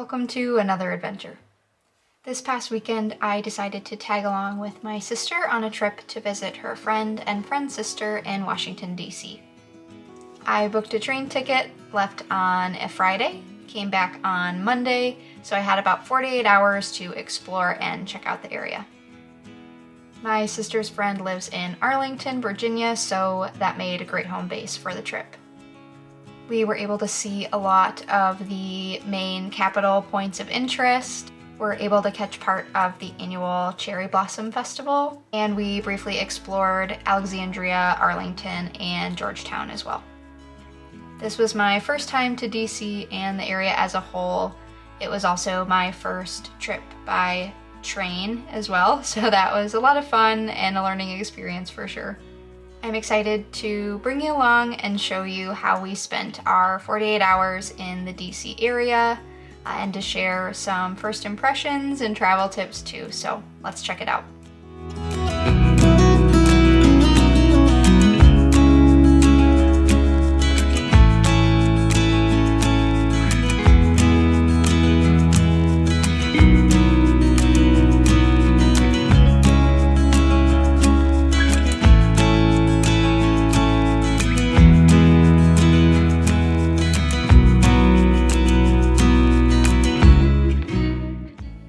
Welcome to another adventure. This past weekend, I decided to tag along with my sister on a trip to visit her friend and friend's sister in Washington, D.C. I booked a train ticket, left on a Friday, came back on Monday, so I had about 48 hours to explore and check out the area. My sister's friend lives in Arlington, Virginia, so that made a great home base for the trip. We were able to see a lot of the main capital points of interest. We're able to catch part of the annual Cherry Blossom Festival, and we briefly explored Alexandria, Arlington, and Georgetown as well. This was my first time to DC and the area as a whole. It was also my first trip by train as well, so that was a lot of fun and a learning experience for sure. I'm excited to bring you along and show you how we spent our 48 hours in the DC area and to share some first impressions and travel tips too, so let's check it out.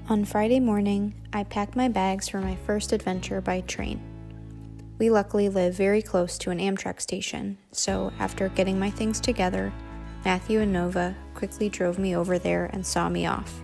On Friday morning, I packed my bags for my first adventure by train. We luckily live very close to an Amtrak station, so after getting my things together, Matthew and Nova quickly drove me over there and saw me off.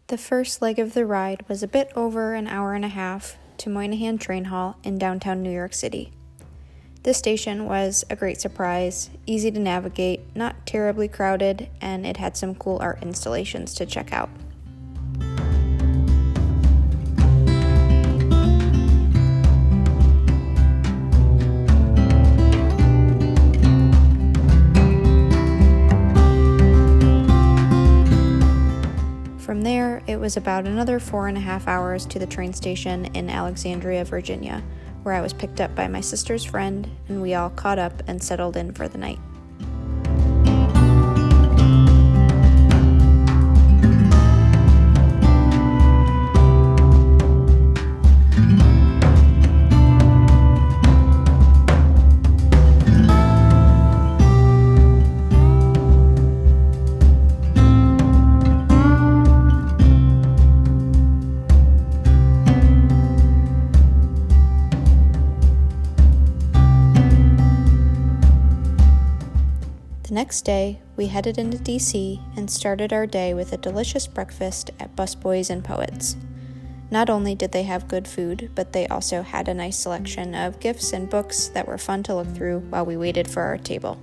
The first leg of the ride was a bit over an hour and a half to Moynihan Train Hall in downtown New York City. This station was a great surprise, easy to navigate, not terribly crowded, and it had some cool art installations to check out. From there, it was about another 4.5 hours to the train station in Alexandria, Virginia, where I was picked up by my sister's friend, and we all caught up and settled in for the night. The next day, we headed into DC and started our day with a delicious breakfast at Busboys and Poets. Not only did they have good food, but they also had a nice selection of gifts and books that were fun to look through while we waited for our table.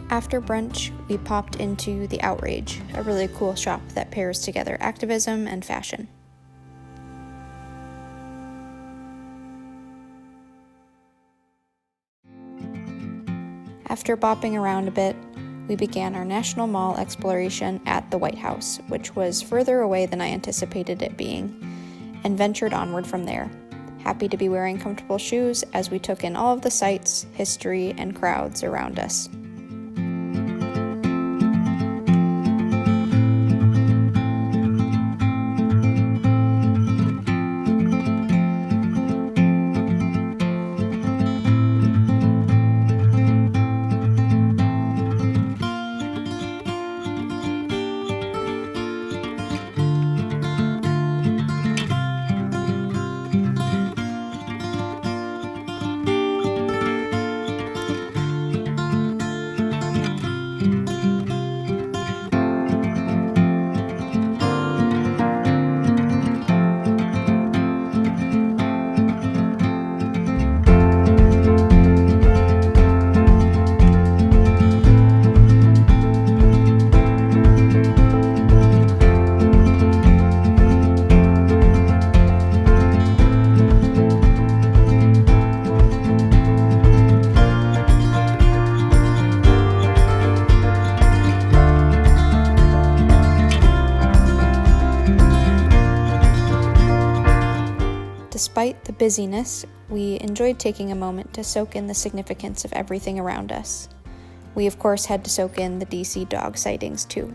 After brunch, we popped into the Outrage, a really cool shop that pairs together activism and fashion. After bopping around a bit, we began our National Mall exploration at the White House, which was further away than I anticipated it being, and ventured onward from there, happy to be wearing comfortable shoes as we took in all of the sights, history, and crowds around us. Despite the busyness, we enjoyed taking a moment to soak in the significance of everything around us. We, of course, had to soak in the DC dog sightings, too.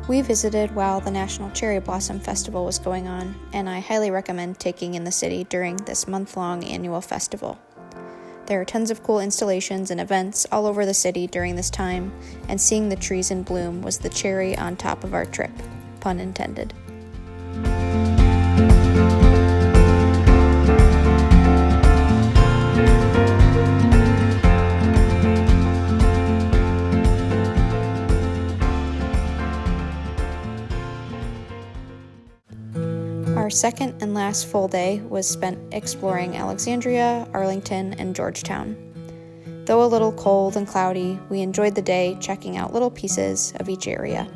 We visited while the National Cherry Blossom Festival was going on, and I highly recommend taking in the city during this month-long annual festival. There are tons of cool installations and events all over the city during this time, and seeing the trees in bloom was the cherry on top of our trip, pun intended. Our second and last full day was spent exploring Alexandria, Arlington, and Georgetown. Though a little cold and cloudy, we enjoyed the day checking out little pieces of each area.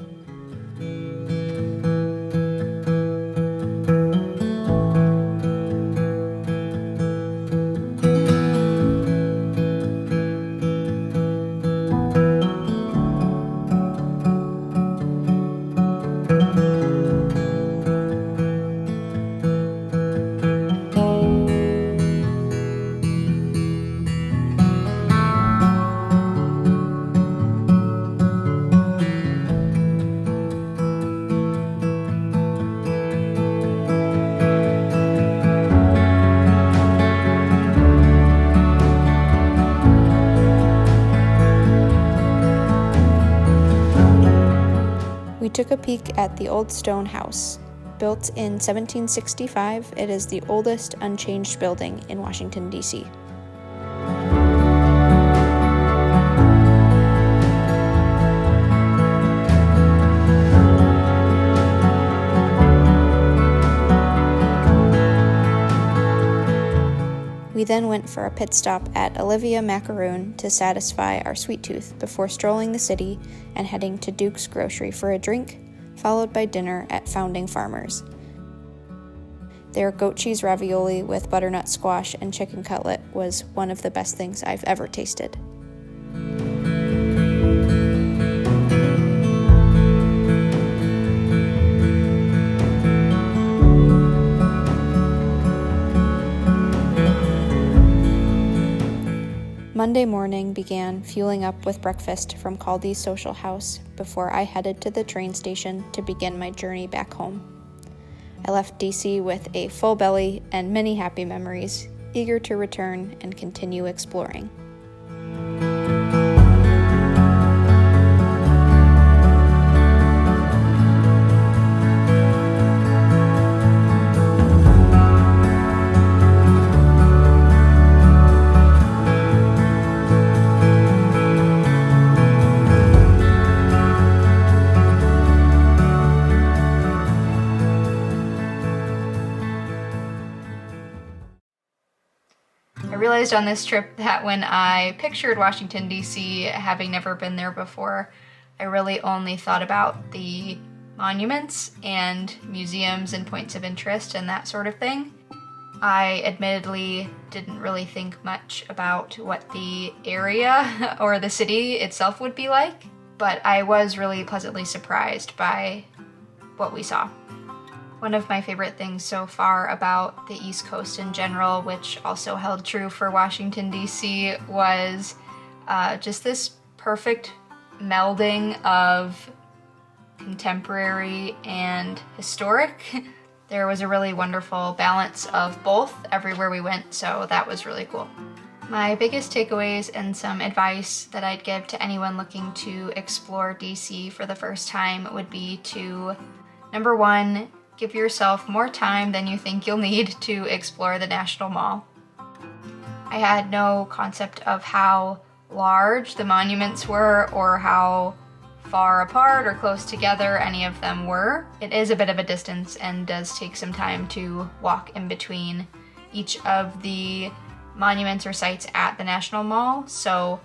We took a peek at the old stone house. Built in 1765, it is the oldest unchanged building in Washington, D.C. We then went for a pit stop at Olivia Macaroon to satisfy our sweet tooth before strolling the city and heading to Duke's Grocery for a drink, followed by dinner at Founding Farmers. Their goat cheese ravioli with butternut squash and chicken cutlet was one of the best things I've ever tasted. Monday morning began fueling up with breakfast from Caldi's Social House before I headed to the train station to begin my journey back home. I left DC with a full belly and many happy memories, eager to return and continue exploring. I realized on this trip that when I pictured Washington, D.C., having never been there before, I really only thought about the monuments and museums and points of interest and that sort of thing. I admittedly didn't really think much about what the area or the city itself would be like, but I was really pleasantly surprised by what we saw. One of my favorite things so far about the East Coast in general, which also held true for Washington, D.C., was just this perfect melding of contemporary and historic. There was a really wonderful balance of both everywhere we went, so that was really cool. My biggest takeaways and some advice that I'd give to anyone looking to explore DC for the first time would be to, number one, give yourself more time than you think you'll need to explore the National Mall. I had no concept of how large the monuments were or how far apart or close together any of them were. It is a bit of a distance and does take some time to walk in between each of the monuments or sites at the National Mall. So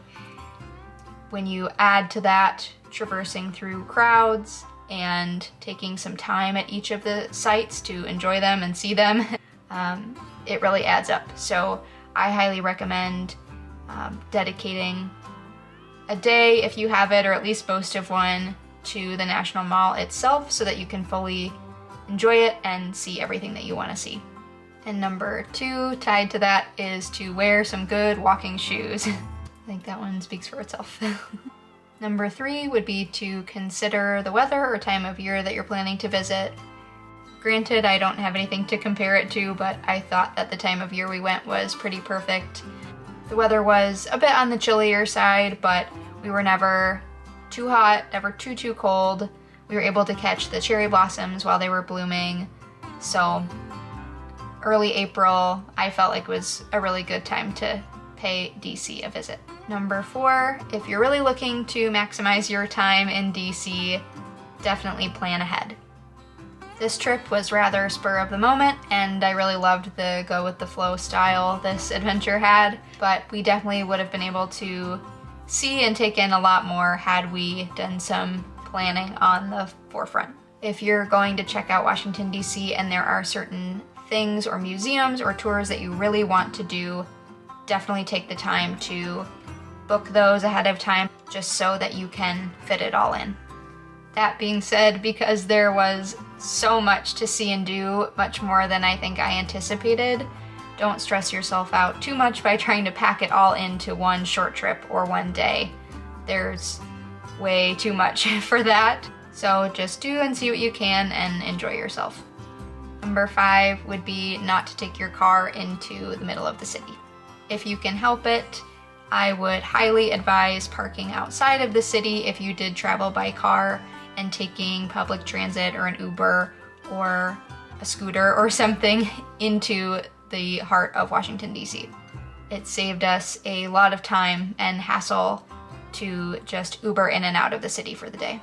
when you add to that traversing through crowds and taking some time at each of the sites to enjoy them and see them, it really adds up. So I highly recommend dedicating a day, if you have it, or at least most of one, to the National Mall itself so that you can fully enjoy it and see everything that you want to see. And number 2, tied to that, is to wear some good walking shoes. I think that one speaks for itself. Number 3 would be to consider the weather or time of year that you're planning to visit. Granted, I don't have anything to compare it to, but I thought that the time of year we went was pretty perfect. The weather was a bit on the chillier side, but we were never too hot, never too cold. We were able to catch the cherry blossoms while they were blooming. So early April, I felt like was a really good time to pay DC a visit. Number 4, if you're really looking to maximize your time in DC, definitely plan ahead. This trip was rather spur of the moment, and I really loved the go with the flow style this adventure had, but we definitely would have been able to see and take in a lot more had we done some planning on the forefront. If you're going to check out Washington, D.C. and there are certain things or museums or tours that you really want to do, definitely take the time to book those ahead of time just so that you can fit it all in. That being said, because there was so much to see and do, much more than I think I anticipated, don't stress yourself out too much by trying to pack it all into one short trip or one day. There's way too much for that, so just do and see what you can and enjoy yourself. Number 5 would be not to take your car into the middle of the city. If you can help it, I would highly advise parking outside of the city if you did travel by car, and taking public transit or an Uber or a scooter or something into the heart of Washington, D.C. It saved us a lot of time and hassle to just Uber in and out of the city for the day.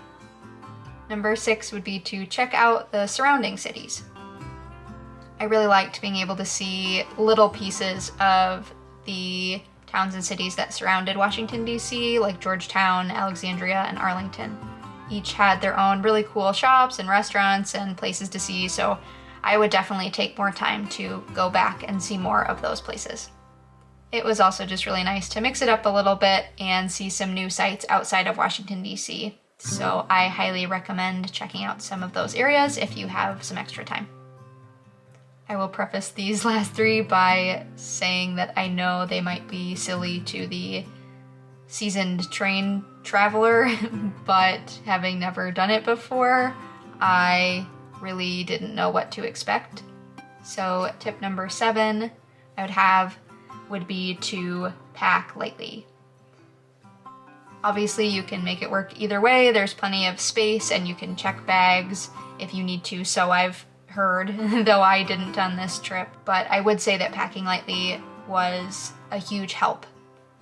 Number 6 would be to check out the surrounding cities. I really liked being able to see little pieces of the towns and cities that surrounded Washington, D.C., like Georgetown, Alexandria, and Arlington. Each had their own really cool shops and restaurants and places to see, so I would definitely take more time to go back and see more of those places. It was also just really nice to mix it up a little bit and see some new sites outside of Washington, D.C., so I highly recommend checking out some of those areas if you have some extra time. I will preface these last 3 by saying that I know they might be silly to the seasoned train traveler, but having never done it before, I really didn't know what to expect. So tip number 7 would be to pack lightly. Obviously you can make it work either way. There's plenty of space and you can check bags if you need to, so I've heard, though I didn't on this trip, but I would say that packing lightly was a huge help.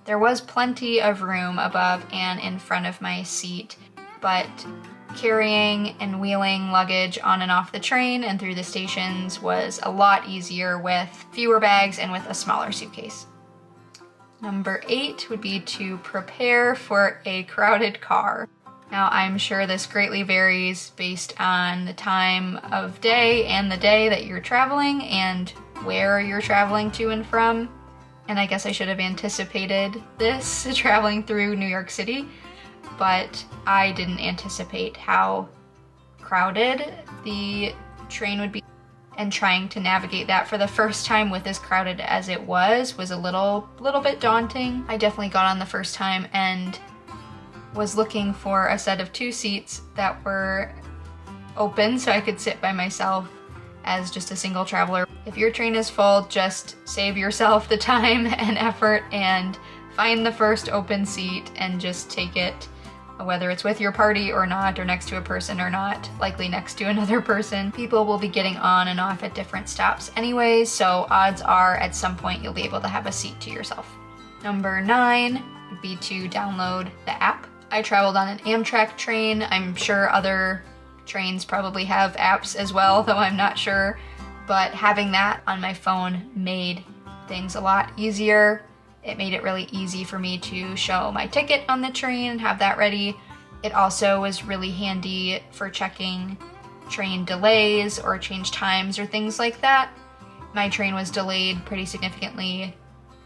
There was plenty of room above and in front of my seat, but carrying and wheeling luggage on and off the train and through the stations was a lot easier with fewer bags and with a smaller suitcase. Number 8 would be to prepare for a crowded car. Now, I'm sure this greatly varies based on the time of day and the day that you're traveling and where you're traveling to and from. And I guess I should have anticipated this traveling through New York City, but I didn't anticipate how crowded the train would be. And trying to navigate that for the first time with as crowded as it was a little bit daunting. I definitely got on the first time and was looking for a set of 2 seats that were open so I could sit by myself as just a single traveler. If your train is full, just save yourself the time and effort and find the first open seat and just take it whether it's with your party or not, or next to a person or not, likely next to another person. People will be getting on and off at different stops anyways, so odds are at some point you'll be able to have a seat to yourself. Number 9 would be to download the app. I traveled on an Amtrak train. I'm sure other trains probably have apps as well, though I'm not sure. But having that on my phone made things a lot easier. It made it really easy for me to show my ticket on the train and have that ready. It also was really handy for checking train delays or change times or things like that. My train was delayed pretty significantly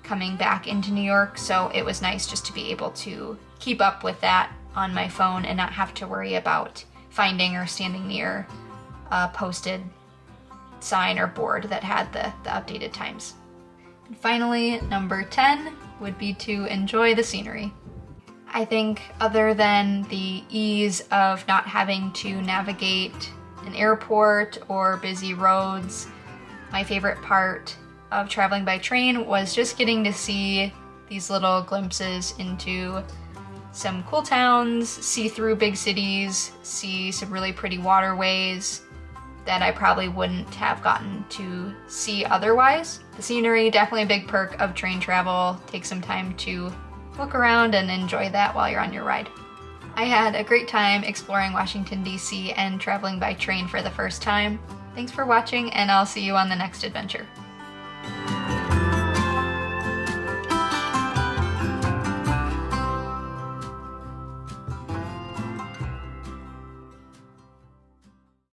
coming back into New York, so it was nice just to be able to keep up with that on my phone and not have to worry about finding or standing near a posted sign or board that had the updated times. And finally, number 10 would be to enjoy the scenery. I think other than the ease of not having to navigate an airport or busy roads, my favorite part of traveling by train was just getting to see these little glimpses into some cool towns, see through big cities, see some really pretty waterways that I probably wouldn't have gotten to see otherwise. The scenery, definitely a big perk of train travel. Take some time to look around and enjoy that while you're on your ride. I had a great time exploring Washington, D.C. and traveling by train for the first time. Thanks for watching, and I'll see you on the next adventure.